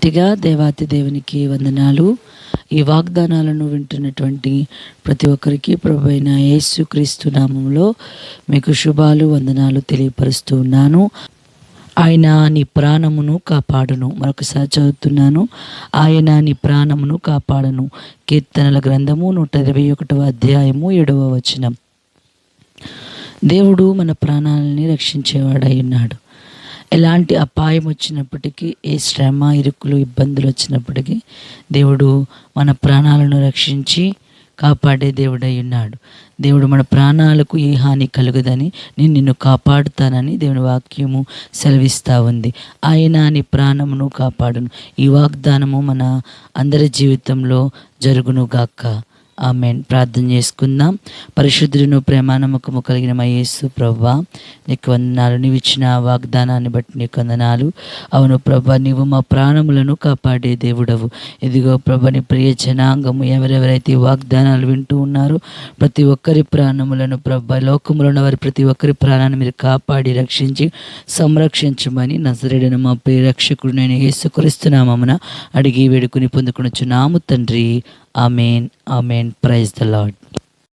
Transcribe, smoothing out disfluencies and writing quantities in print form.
గట్టిగా దేవాతి దేవునికి వందనాలు. ఈ వాగ్దానాలను వింటున్నటువంటి ప్రతి ఒక్కరికి ప్రభువైన యేసుక్రీస్తు నామములో మీకు శుభాలు వందనాలు తెలియపరుస్తూ ఉన్నాను. ఆయన నీ ప్రాణమును కాపాడును. మరొకసారి చదువుతున్నాను, ఆయన నీ ప్రాణమును కాపాడును. కీర్తనల గ్రంథము 121 అధ్యాయము 7వ వచనం. దేవుడు మన ప్రాణాలని రక్షించేవాడై ఉన్నాడు. ఎలాంటి అపాయం వచ్చినప్పటికీ, ఏ శ్రమ, ఇరుకులు, ఇబ్బందులు వచ్చినప్పటికీ దేవుడు మన ప్రాణాలను రక్షించి కాపాడే దేవుడై ఉన్నాడు. దేవుడు మన ప్రాణాలకు ఏ హాని కలుగదని, నేను నిన్ను కాపాడుతానని దేవుని వాక్యము సెలవిస్తూ ఉంది. ఆయన నీ ప్రాణమును కాపాడును. ఈ వాగ్దానము మన అందరి జీవితంలో జరుగునుగాక. ఆమేన్. ప్రార్థన చేసుకుందాం. పరిశుద్ధులను ప్రేమ నమ్మకము కలిగిన మా యేసు ప్రభువా, నీకు వందనాలు. నీవు ఇచ్చిన వాగ్దానాన్ని బట్టి నీకు వందనాలు. అవును ప్రభా, నీవు మా ప్రాణములను కాపాడే దేవుడవు. ఇదిగో ప్రభా, నీ ప్రియ జనాంగము ఎవరెవరైతే వాగ్దానాలు వింటూ ఉన్నారో ప్రతి ఒక్కరి ప్రాణములను ప్రభా, లోకములో ఉన్న వారి ప్రతి ఒక్కరి ప్రాణాన్ని మీరు కాపాడి రక్షించి సంరక్షించమని నజరేయుడైన మా ప్రియ రక్షకుడు నేను యేసుక్రీస్తు నామమున అడిగి వేడుకుని పొందుకొనుచున్నాము తండ్రి. Amen. Amen. Praise the lord.